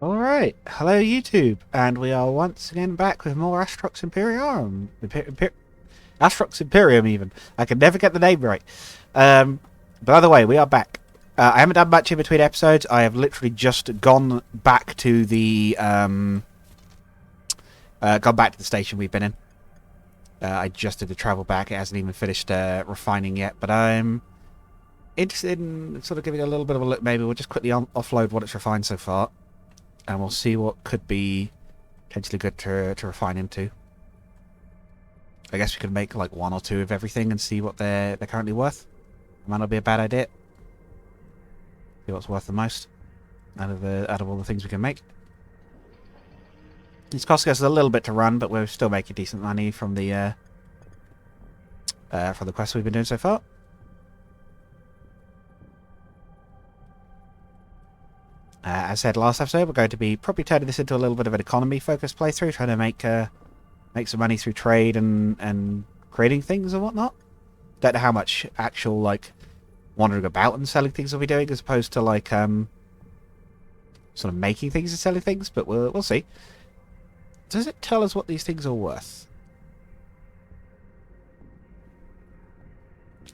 Alright, hello YouTube, and we are once again back with more Astrox Imperiarum. Astrox Imperium even. I can never get the name right. By the way, we are back. I haven't done much in between episodes. I have literally just gone back to the station we've been in. I just did the travel back. It hasn't even finished refining yet, but I'm interested in sort of giving it a little bit of a look. Maybe we'll just quickly offload what it's refined so far. And we'll see what could be potentially good to refine into. I guess we could make like one or two of everything and see what they're currently worth. Might not be a bad idea. See what's worth the most out of all the things we can make. It's costing us a little bit to run, but we're still making decent money from the quests we've been doing so far. As I said last episode, we're going to be probably turning this into a little bit of an economy-focused playthrough, trying to make some money through trade and creating things and whatnot. Don't know how much actual like wandering about and selling things we'll be doing, as opposed to like sort of making things and selling things, but we'll see. Does it tell us what these things are worth?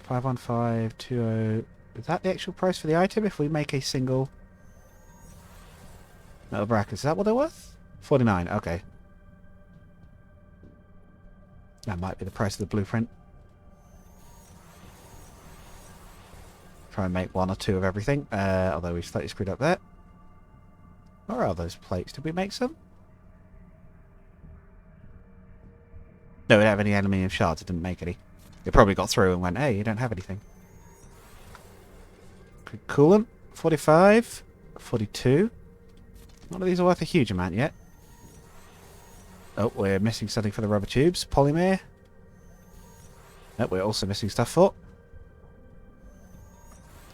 51520. Is that the actual price for the item if we make a single metal brackets? Is that what they're worth? 49, okay. That might be the price of the blueprint. Try and make one or two of everything, although we slightly screwed up there. Where are those plates? Did we make some? No, we don't have any aluminium shards. It didn't make any. It probably got through and went, hey, you don't have anything. Coolant, 45, 42. None of these are worth a huge amount yet. Oh, we're missing something for the rubber tubes. Polymer. Oh, we're also missing stuff for.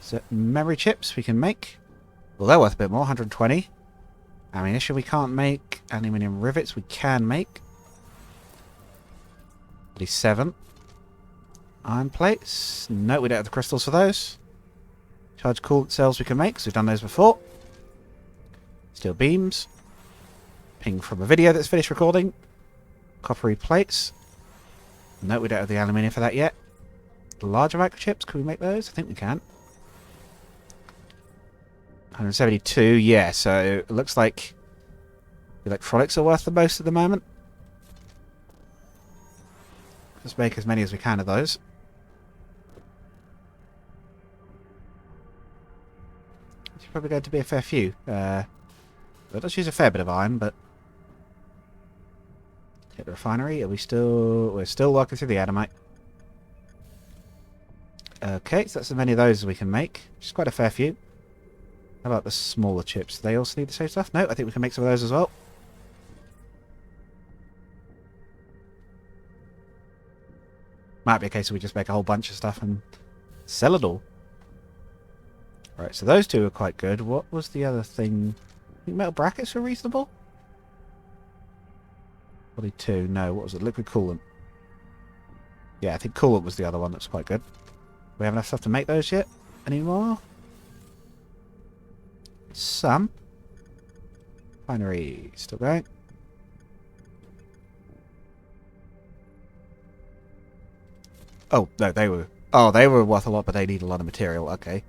So, memory chips we can make. Well, they're worth a bit more, 120. Ammunition we can't make. Aluminium rivets we can make. 37. Iron plates. No, we don't have the crystals for those. Charge coolant cells we can make, because we've done those before. Steel beams. Ping from a video that's finished recording. Coppery plates. No, we don't have the aluminium for that yet. Larger microchips, can we make those? I think we can. 172, yeah, so it looks like electronics are worth the most at the moment. Let's make as many as we can of those. It's probably going to be a fair few. It does use a fair bit of iron, but hit the refinery. We're still working through the adamite. Okay, so that's as many of those as we can make, which is quite a fair few. How about the smaller chips? Do they also need the same stuff? No, I think we can make some of those as well. Might be a case of we just make a whole bunch of stuff and sell it all. Right, so those two are quite good. What was the other thing? I think metal brackets were reasonable? 42, no, what was it? Liquid coolant. Yeah, I think coolant was the other one that's quite good. We have enough stuff to make those yet? Anymore? Some. Refinery, still going. Oh, no, they were worth a lot, but they need a lot of material. Okay.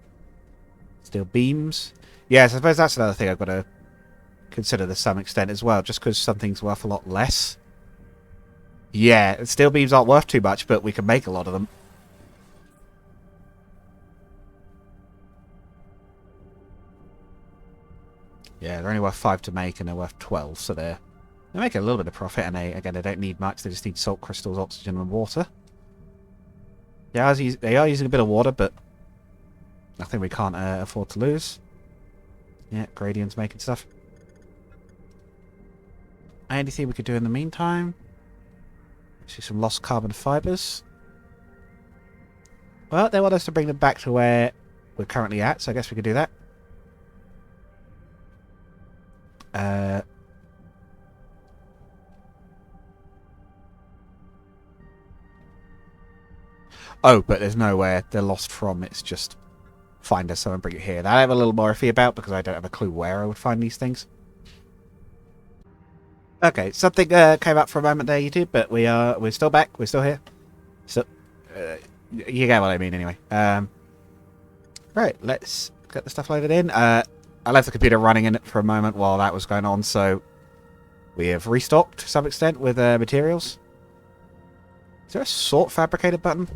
Steel beams. Yes, I suppose that's another thing I've got to consider to some extent as well, just because something's worth a lot less. Yeah, steel beams aren't worth too much, but we can make a lot of them. Yeah, they're only worth 5 to make, and they're worth 12, so they're making a little bit of profit, and again, they don't need much. They just need salt crystals, oxygen, and water. Yeah, they are using a bit of water, but nothing we can't afford to lose. Yeah, Gradient's making stuff. Anything we could do in the meantime? See some lost carbon fibers. Well, they want us to bring them back to where we're currently at, so I guess we could do that. Oh, but there's nowhere they're lost from. It's just find us and bring it here. That I have a little more iffy about because I don't have a clue where I would find these things. Okay, something came up for a moment there, YouTube, but we're still back. We're still here. So, you get what I mean, anyway. Right, let's get the stuff loaded in. I left the computer running in it for a moment while that was going on, so we have restocked to some extent with materials. Is there a sort fabricated button?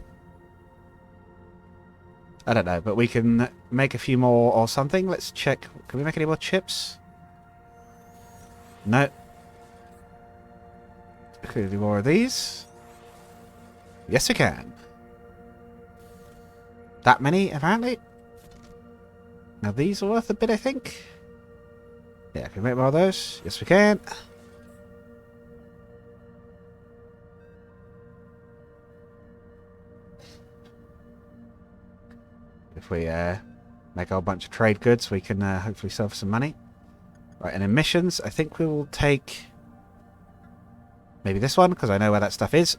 I don't know, but we can make a few more or something. Let's check. Can we make any more chips? No. Can we do more of these? Yes, we can. That many, apparently. Now, these are worth a bit, I think. Yeah, can we make more of those? Yes, we can. If we make a whole bunch of trade goods, we can hopefully sell for some money. Right, and emissions, I think we will take maybe this one, because I know where that stuff is.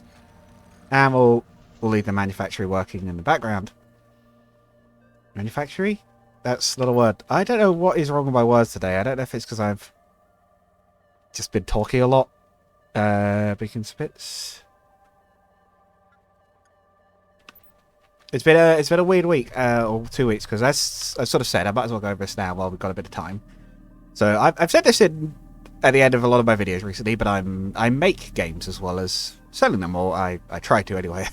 And we'll leave the manufactory working in the background. Manufactory? That's not a word. I don't know what is wrong with my words today. I don't know if it's because I've just been talking a lot. Beacon spits. It's been a weird week, or 2 weeks, because as I sort of said, I might as well go over this now while we've got a bit of time. So I've said this at the end of a lot of my videos recently, but I make games as well as selling them, or I try to anyway.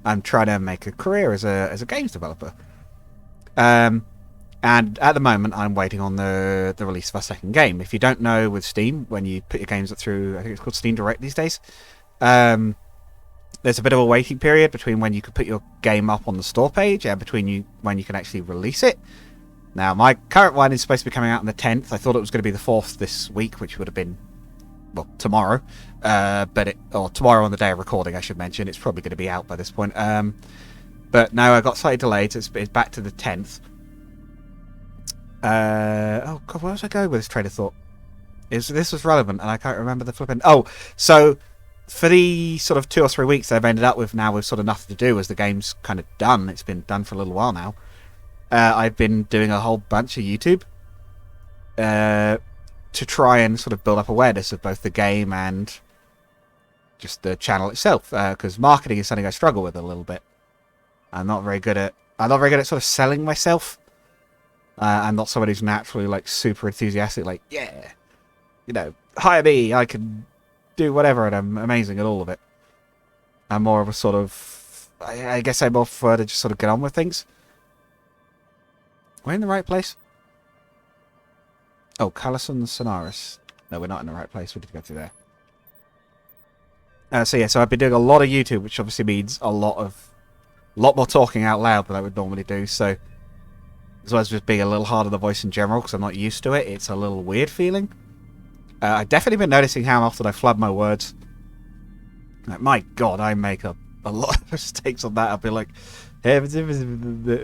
I'm trying to make a career as a games developer. And at the moment, I'm waiting on the release of our second game. If you don't know, with Steam, when you put your games up through, I think it's called Steam Direct these days, there's a bit of a waiting period between when you can put your game up on the store page and between when you can actually release it. Now, my current one is supposed to be coming out on the 10th. I thought it was going to be the 4th this week, which would have been, well, tomorrow. Or tomorrow on the day of recording, I should mention. It's probably going to be out by this point. But no, I got slightly delayed, so it's back to the 10th. Oh, God, where was I going with this train of thought? This was relevant, and I can't remember the flipping... Oh, so for the sort of 2 or 3 weeks I've ended up with now with sort of nothing to do as the game's kind of done. It's been done for a little while now. I've been doing a whole bunch of YouTube to try and sort of build up awareness of both the game and just the channel itself, because marketing is something I struggle with a little bit. I'm not very good at sort of selling myself. I'm not someone who's naturally like super enthusiastic, like, yeah, you know, hire me, I can do whatever, and I'm amazing at all of it. I'm more of a sort of, I guess I more prefer to just sort of get on with things. We're in the right place? Oh, Callison Sonaris. No, we're not in the right place. We need to go through there. So I've been doing a lot of YouTube, which obviously means a lot more talking out loud than I would normally do. So, as well as just being a little hard on the voice in general, because I'm not used to it, it's a little weird feeling. I've definitely been noticing how often I flub my words. Like, my God, I make a lot of mistakes on that. I'll be like, hey,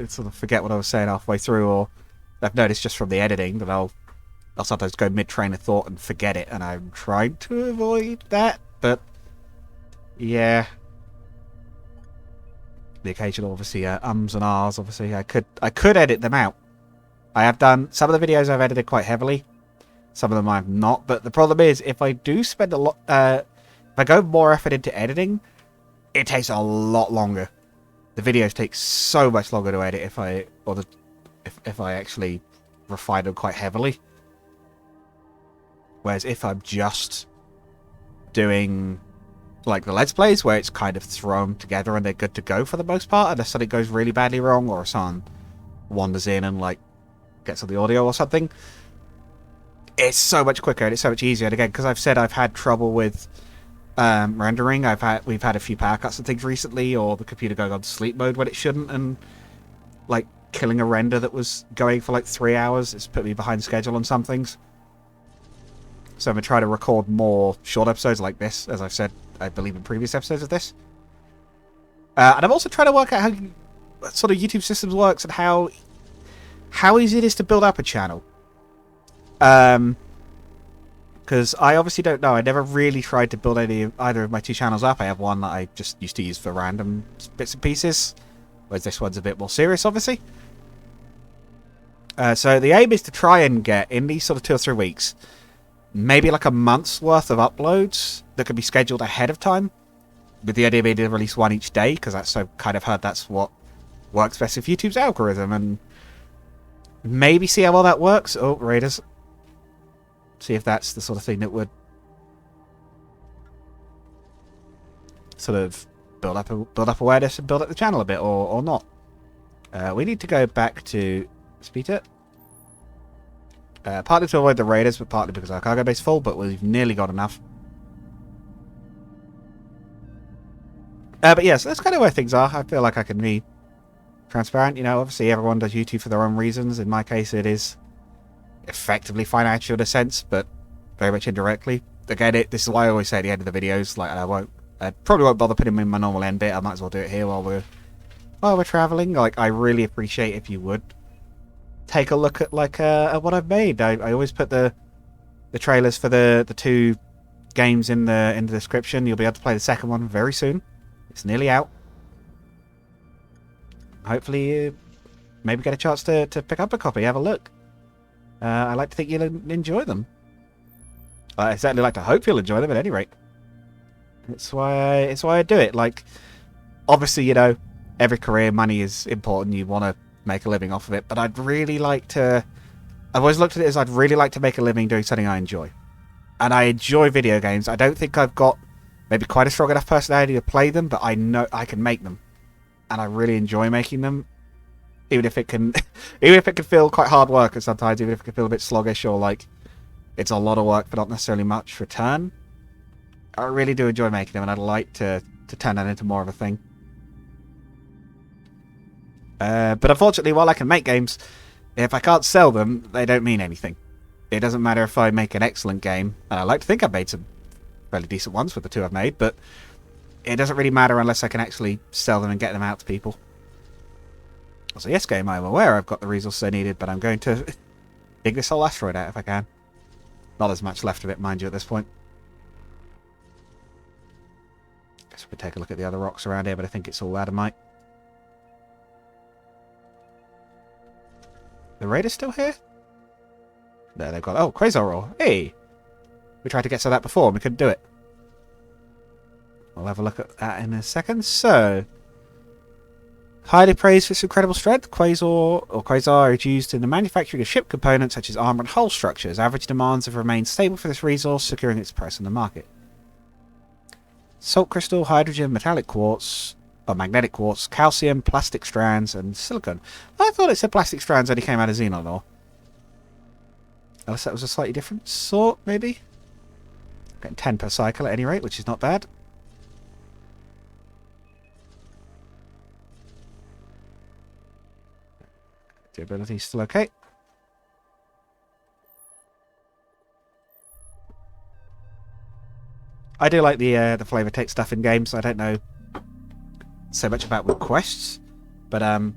sort of forget what I was saying halfway through, or I've noticed just from the editing that I'll sometimes go mid-train of thought and forget it, and I'm trying to avoid that, but yeah. The occasional, obviously, ums and ahs, obviously, I could edit them out. I have done, some of the videos I've edited quite heavily, some of them I've not, but the problem is, if I do spend a lot, if I go more effort into editing, it takes a lot longer. The videos take so much longer to edit if I actually refine them quite heavily. Whereas if I'm just doing like the Let's Plays, where it's kind of thrown together and they're good to go for the most part, unless something goes really badly wrong or someone wanders in and like gets on the audio or something, it's so much quicker and it's so much easier. And again, because I've said I've had trouble with rendering, we've had a few power cuts and things recently, or the computer going on sleep mode when it shouldn't, and like killing a render that was going for like 3 hours. It's put me behind schedule on some things. So I'm going to try to record more short episodes like this, as I've said, I believe, in previous episodes of this. And I'm also trying to work out how sort of YouTube systems works and how easy it is to build up a channel. Because I obviously don't know. I never really tried to build either of my two channels up. I have one that I just used to use for random bits and pieces, whereas this one's a bit more serious, obviously. So the aim is to try and get, in these sort of 2 or 3 weeks, maybe like a month's worth of uploads that could be scheduled ahead of time, with the idea being to release one each day, because that's so kind of heard that's what works best with YouTube's algorithm, and maybe see how well that works. Oh, Raiders. See if that's the sort of thing that would sort of build up awareness and build up the channel a bit, or not. We need to go back to Speeder. Partly to avoid the Raiders, but partly because our cargo base is full, but we've nearly got enough. But yeah, so that's kind of where things are. I feel like I can be transparent. You know, obviously everyone does YouTube for their own reasons. In my case, it is effectively financial in a sense, but very much indirectly. Again, this is why I always say at the end of the videos, like, I probably won't bother putting them in my normal end bit. I might as well do it here while we're traveling. Like, I really appreciate if you would take a look at at what I've made. I always put the trailers for the 2 games in the description. You'll be able to play the second one very soon. It's nearly out. Hopefully, maybe get a chance to pick up a copy, have a look. I like to think you'll enjoy them. I certainly like to hope you'll enjoy them at any rate. It's why I do it. Like, obviously, you know, every career, money is important. You want to make a living off of it, but I'd really like to. I've always looked at it as I'd really like to make a living doing something I enjoy, and I enjoy video games. I don't think I've got maybe quite a strong enough personality to play them, but I know I can make them, and I really enjoy making them. Even if it can, even if it can feel quite hard work, and sometimes even if it can feel a bit sluggish or like it's a lot of work but not necessarily much return. I really do enjoy making them, and I'd like to turn that into more of a thing. But unfortunately, while I can make games, if I can't sell them, they don't mean anything. It doesn't matter if I make an excellent game, and I like to think I've made some fairly decent ones with the 2 I've made, but it doesn't really matter unless I can actually sell them and get them out to people. So yes, game, I'm aware I've got the resources I needed, but I'm going to dig this whole asteroid out if I can. Not as much left of it, mind you, at this point. Guess we could take a look at the other rocks around here, but I think it's all adamite. The Raiders still here? There they've got... Oh, Quasar Ore. Hey! We tried to get to that before and we couldn't do it. We'll have a look at that in a second. So... highly praised for its incredible strength, Quasar is used in the manufacturing of ship components such as armor and hull structures. Average demands have remained stable for this resource, securing its price on the market. Salt crystal, hydrogen, metallic quartz, or magnetic quartz, calcium, plastic strands, and silicon. I thought it said plastic strands only came out of xenon ore. Unless that was a slightly different sort, maybe? Getting 10 per cycle at any rate, which is not bad. Durability still okay. I do like the flavor text stuff in games. I don't know so much about with quests, but one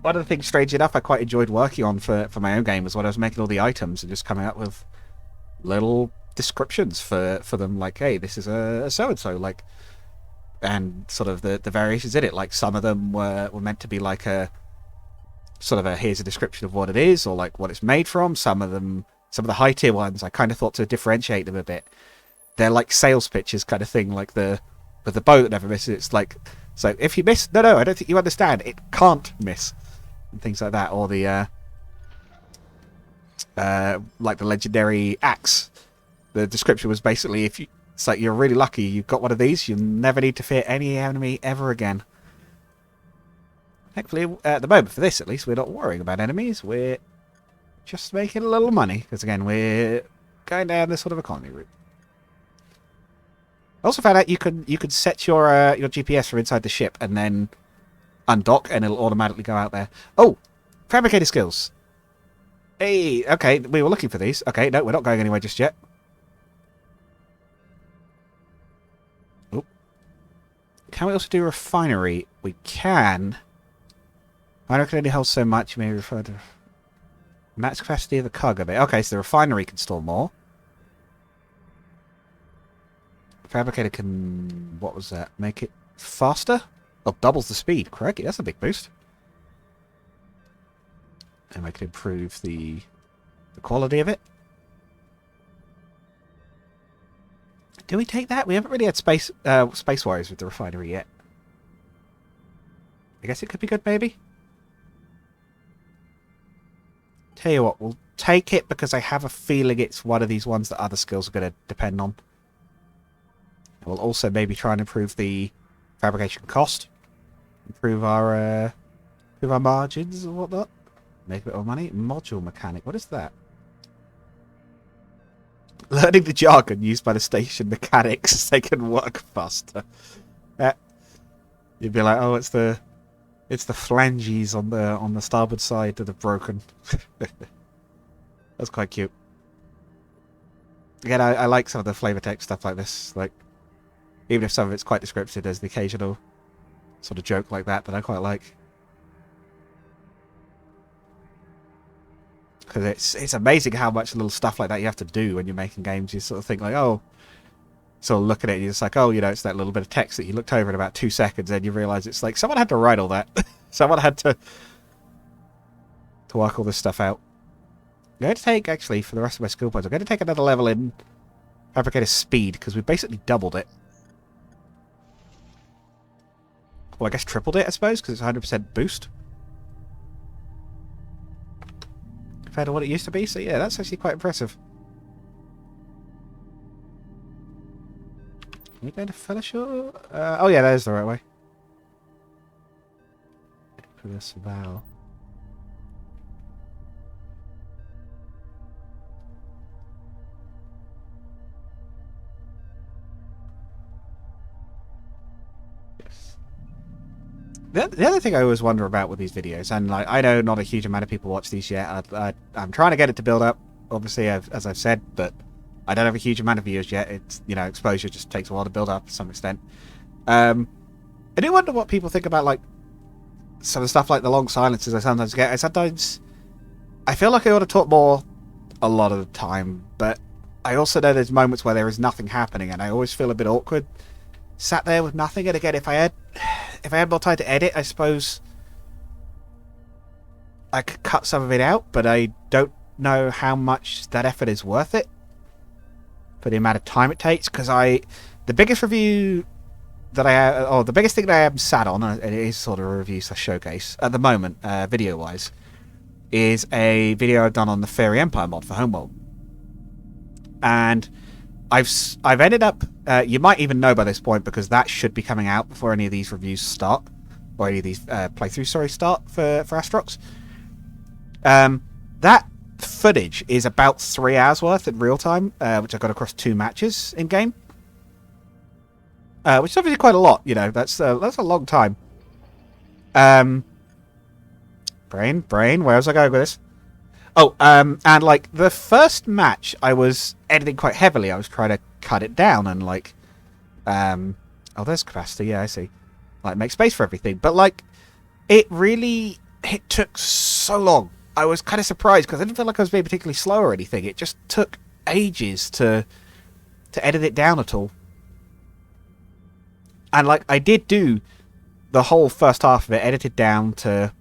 of the things, strange enough, I quite enjoyed working on for my own game was when I was making all the items and just coming up with little descriptions for them, like, hey, this is a so and so, like, and sort of the variations in it. Like, some of them were meant to be like a sort of a here's a description of what it is or like what it's made from. Some of the high tier ones I kind of thought to differentiate them a bit. They're like sales pitches kind of thing, like the bow that never misses. It's like, so if you miss, no, I don't think you understand. It can't miss, and things like that. Or the like the legendary axe. The description was basically, it's like you're really lucky you've got one of these. You never need to fear any enemy ever again. Thankfully, at the moment, for this at least, we're not worrying about enemies. We're just making a little money because again, we're going down this sort of economy route. I also found out you could set your GPS from inside the ship and then undock, and it'll automatically go out there. Oh, fabricator skills. Hey, okay, we were looking for these. Okay, no, we're not going anywhere just yet. Oh, can we also do refinery? We can. I can only hold so much. You may refer to max capacity of the cargo bay. Okay, so the refinery can store more. Fabricator can... what was that? Make it faster? Oh, doubles the speed. Crikey, that's a big boost. And we can improve the quality of it. Do we take that? We haven't really had space warriors with the refinery yet. I guess it could be good, maybe. Tell you what, we'll take it because I have a feeling it's one of these ones that other skills are going to depend on. And we'll also maybe try and improve the fabrication cost, improve our margins and whatnot, make a bit more money. Module mechanic, what is that? Learning the jargon used by the station mechanics so they can work faster. You'd be like, oh, it's the flanges on the starboard side that are broken. That's quite cute. Again, I like some of the flavor text stuff like this. Like, even if some of it's quite descriptive, there's the occasional sort of joke like that I quite like. Because it's amazing how much little stuff like that you have to do when you're making games. You sort of think like, oh, sort of look at it, and you're just like, oh, you know, it's that little bit of text that you looked over in about 2 seconds, and you realise it's like someone had to write all that. Someone had to work all this stuff out. I'm going to take, actually, for the rest of my skill points, I'm going to take another level in Fabricator Speed, because we basically doubled it. Well, I guess tripled it, I suppose, because it's 100% boost. Compared to what it used to be, so yeah, that's actually quite impressive. Are we going to Fellowshore? Oh yeah, that is the right way. For this vow. Yes. The other thing I always wonder about with these videos, and like I know not a huge amount of people watch these yet. I'm trying to get it to build up, obviously, as I've said, but I don't have a huge amount of viewers yet. It's, you know, exposure just takes a while to build up to some extent. I do wonder what people think about, like, some of the stuff like the long silences I sometimes get. I feel like I ought to talk more a lot of the time, but I also know there's moments where there is nothing happening, and I always feel a bit awkward sat there with nothing. And again, if I had more time to edit, I suppose I could cut some of it out, but I don't know how much that effort is worth it for the amount of time it takes, because the biggest review that I have, or the biggest thing that I am sat on, and it is sort of a review / showcase at the moment, video wise, is a video I've done on the Fairy Empire mod for Homeworld. And I've ended up, you might even know by this point, because that should be coming out before any of these reviews start, or any of these playthroughs, start for Astrox. That footage is about 3 hours worth in real time, which I got across 2 matches in game, which is obviously quite a lot. You know, that's a long time. Brain, where was I going with this? Oh, and like the first match, I was editing quite heavily. I was trying to cut it down and like, oh, there's capacity. Yeah, I see. Like, make space for everything, but like, it took so long. I was kind of surprised because I didn't feel like I was being particularly slow or anything. It just took ages to edit it down at all. And like, I did do the whole first half of it edited down to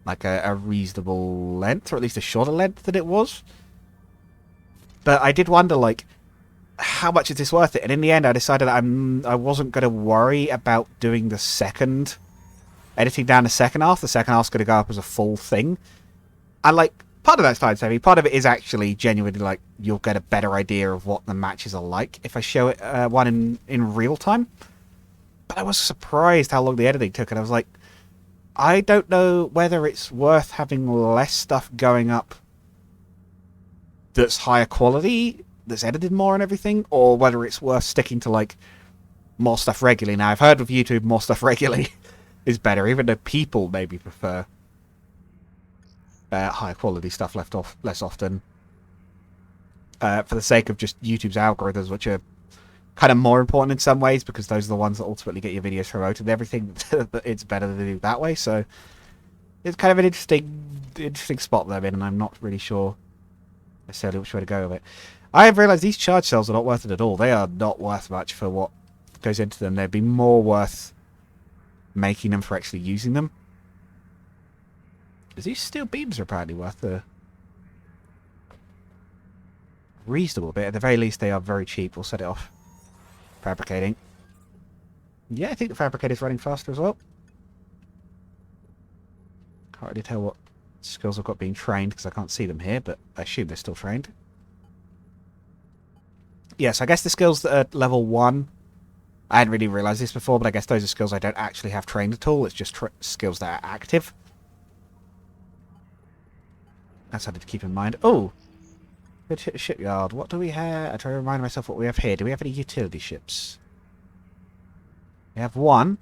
like a reasonable length, or at least a shorter length than it was. But I did wonder, like, how much is this worth it? And in the end, I decided I wasn't going to worry about doing editing down the second half. The second half's going to go up as a full thing. And like, part of that's time saving. Part of it is actually genuinely like, you'll get a better idea of what the matches are like if I show it one in real time. But I was surprised how long the editing took, and I was like, I don't know whether it's worth having less stuff going up that's higher quality, that's edited more and everything, or whether it's worth sticking to like more stuff regularly. Now, I've heard with YouTube more stuff regularly is better, even though people maybe prefer higher quality stuff less often, for the sake of just YouTube's algorithms, which are kind of more important in some ways, because those are the ones that ultimately get your videos promoted and everything. It's better to do that way. So it's kind of an interesting spot that I'm in, and I'm not really sure necessarily which way to go with it. I have realised these charge cells are not worth it at all. They are not worth much for what goes into them. They'd be more worth making them for actually using them. Because these steel beams are apparently worth a reasonable bit. At the very least, they are very cheap. We'll set it off. Fabricating. Yeah, I think the fabricator's running faster as well. Can't really tell what skills I've got being trained because I can't see them here, but I assume they're still trained. Yes, I guess the skills that are level 1, I hadn't really realised this before, but I guess those are skills I don't actually have trained at all. It's just skills that are active. That's something to keep in mind. Oh! Good shipyard. What do we have? I try to remind myself what we have here. Do we have any utility ships? We have one,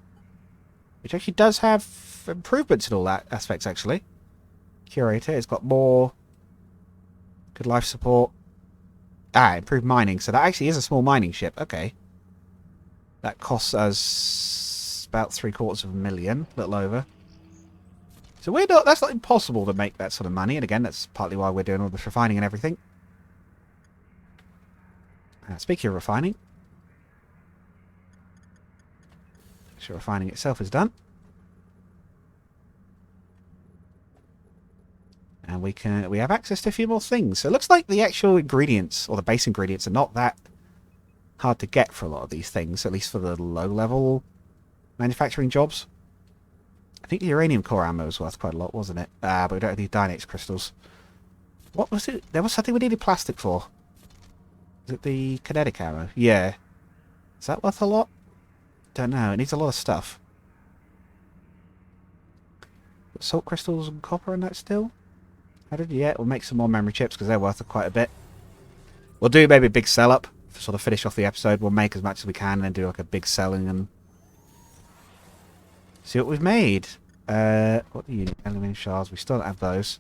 which actually does have improvements in all that aspects, actually. Curator, it's got more good life support. Ah, improved mining. So that actually is a small mining ship. Okay. That costs us about $750,000, a little over. So we're not, that's not impossible to make that sort of money. And again, that's partly why we're doing all this refining and everything. Speaking of refining, sure refining itself is done. And we have access to a few more things. So it looks like the actual ingredients, or the base ingredients, are not that hard to get for a lot of these things, at least for the low-level manufacturing jobs. I think the uranium core ammo was worth quite a lot, wasn't it? But we don't have these Dynex crystals. What was it? There was something we needed plastic for. Is it the kinetic ammo? Yeah. Is that worth a lot? Don't know. It needs a lot of stuff. Salt crystals and copper in that still? Yeah, we'll make some more memory chips because they're worth quite a bit. We'll do maybe a big sell up to sort of finish off the episode. We'll make as much as we can and then do like a big selling and see what we've made. What do you need? Aluminium shards. We still don't have those.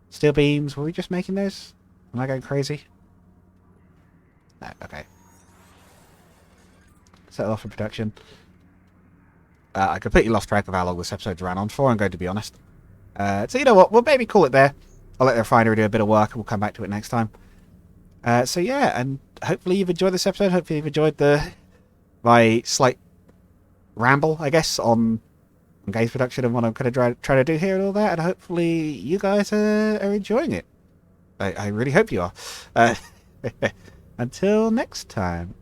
Steel beams. Were we just making those? Am I going crazy? No, okay. Set it off for production. I completely lost track of how long this episode ran on for, I'm going to be honest. So you know what, we'll maybe call it there. I'll let the refinery do a bit of work and we'll come back to it next time. So yeah, and hopefully you've enjoyed this episode. Hopefully you've enjoyed my slight ramble, I guess, on games production and what I'm kind of trying to do here and all that. And hopefully you guys are enjoying it. I really hope you are. Until next time.